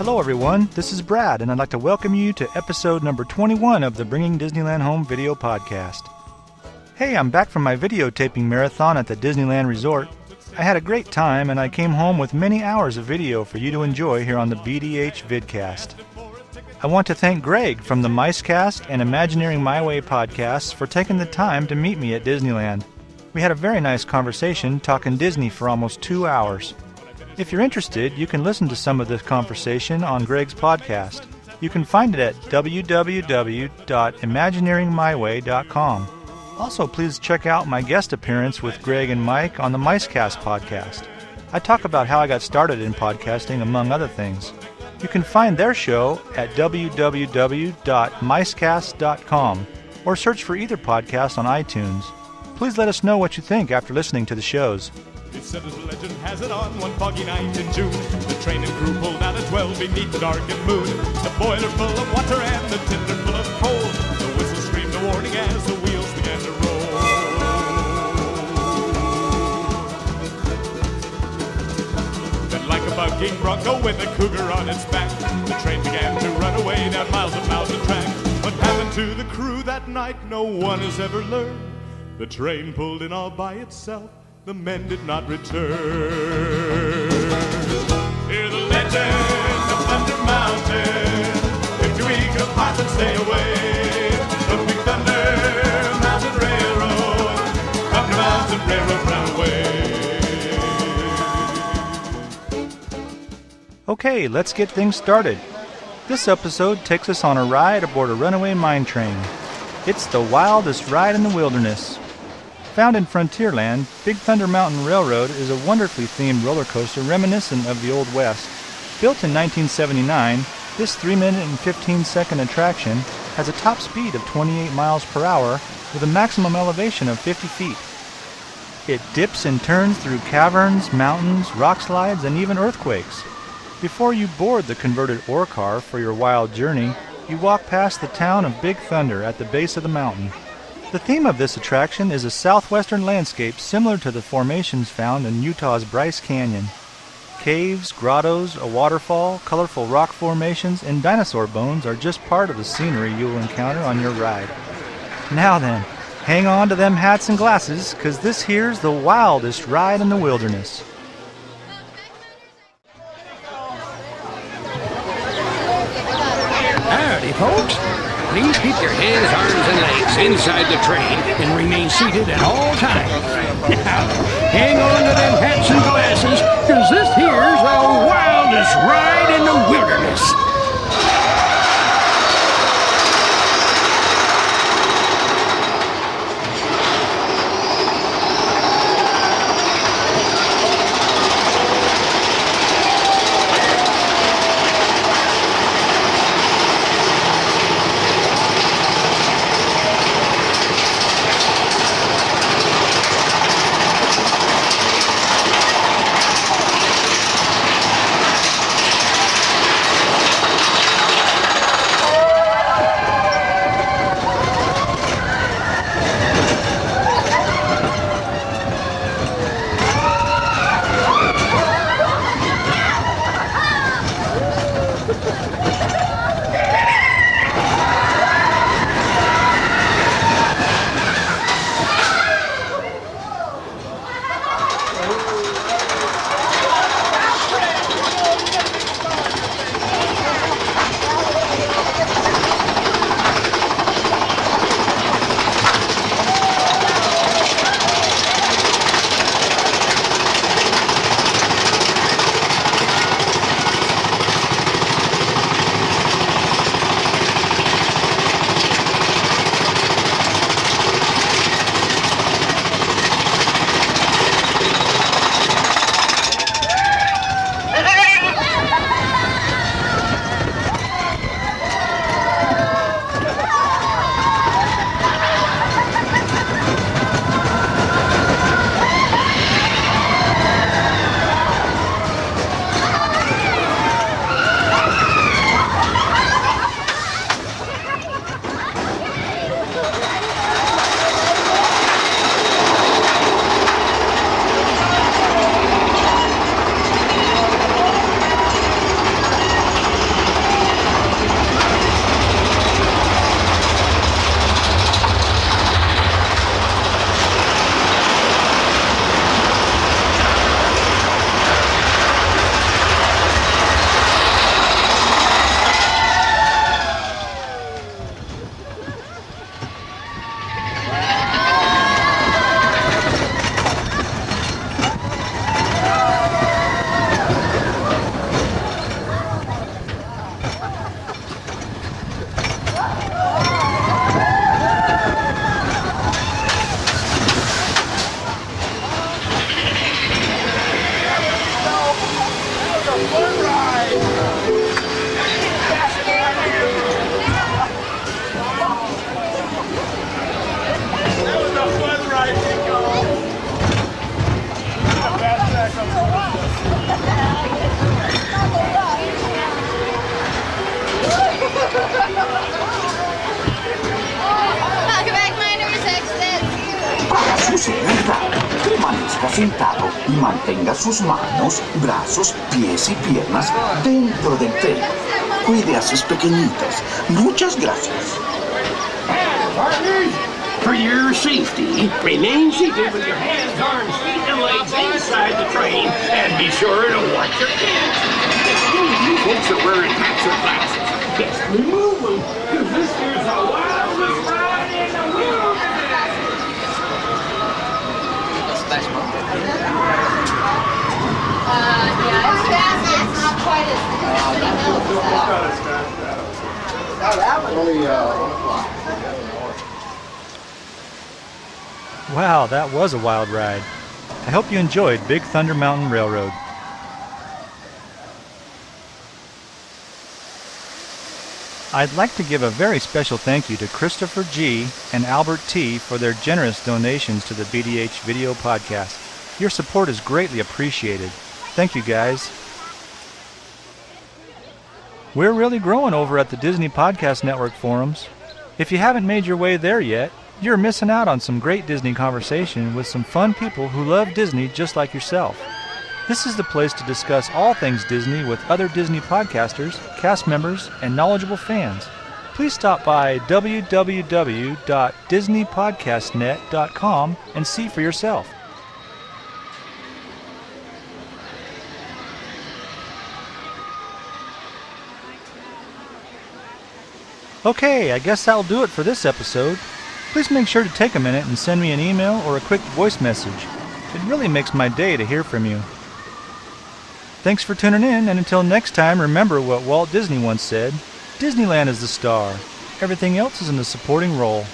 Hello everyone, this is Brad, and I'd like to welcome you to episode number 21 of the Bringing Disneyland Home video podcast. Hey, I'm back from my videotaping marathon at the Disneyland Resort. I had a great time, and I came home with many hours of video for you to enjoy here on the BDH Vidcast. I want to thank Greg from the Micecast and Imagineering My Way podcasts for taking the time to meet me at Disneyland. We had a very nice conversation talking Disney for almost 2 hours. If you're interested, you can listen to some of this conversation on Greg's podcast. You can find it at www.imagineeringmyway.com. Also, please check out my guest appearance with Greg and Mike on the Micecast podcast. I talk about how I got started in podcasting, among other things. You can find their show at www.micecast.com or search for either podcast on iTunes. Please let us know what you think after listening to the shows. It's said as legend has it on one foggy night in June. The train and crew pulled out at 12 beneath the darkened moon. The boiler full of water and the tinder full of coal. The whistle screamed a warning as the wheels began to roll. Then like a bucking bronco with a cougar on its back, the train began to run away down miles and miles of track. What happened to the crew that night no one has ever learned. The train pulled in all by itself. The men did not return. Hear the legend of Thunder Mountain. If you eat a pipe and stay away from Big Thunder Mountain Railroad. Thunder Mountain Railroad ran away. Okay, let's get things started. This episode takes us on a ride aboard a runaway mine train. It's the wildest ride in the wilderness. Found in Frontierland, Big Thunder Mountain Railroad is a wonderfully themed roller coaster reminiscent of the Old West. Built in 1979, this 3-minute and 15-second attraction has a top speed of 28 miles per hour with a maximum elevation of 50 feet. It dips and turns through caverns, mountains, rock slides, and even earthquakes. Before you board the converted ore car for your wild journey, you walk past the town of Big Thunder at the base of the mountain. The theme of this attraction is a southwestern landscape similar to the formations found in Utah's Bryce Canyon. Caves, grottos, a waterfall, colorful rock formations, and dinosaur bones are just part of the scenery you will encounter on your ride. Now then, hang on to them hats and glasses, 'cause this here's the wildest ride in the wilderness. Howdy, folks. Please keep your hands, arms, and legs inside the train and remain seated at all times. Now, hang on to them hats and glasses, because this here's the wildest ride in the wilderness. permanezca sentado y mantenga sus manos, brazos, pies y piernas dentro del tren. Cuide a sus pequeñitos. Muchas gracias. Partners, for your safety, remain seated with your hands, arms, feet, and legs inside the train, and be sure to watch your kids. You folks are wearing hats or glasses. Best remove them, because this here's the wildest ride in the world. Yeah, it's fast, but it's not quite as Wow, that was a wild ride. I hope you enjoyed Big Thunder Mountain Railroad. I'd like to give a very special thank you to Christopher G. and Albert T. for their generous donations to the BDH video podcast. Your support is greatly appreciated. Thank you, guys. We're really growing over at the Disney Podcast Network forums. If you haven't made your way there yet, you're missing out on some great Disney conversation with some fun people who love Disney just like yourself. This is the place to discuss all things Disney with other Disney podcasters, cast members, and knowledgeable fans. Please stop by www.disneypodcastnet.com and see for yourself. Okay, I guess that'll do it for this episode. Please make sure to take a minute and send me an email or a quick voice message. It really makes my day to hear from you. Thanks for tuning in, and until next time, remember what Walt Disney once said, Disneyland is the star. Everything else is in the supporting role.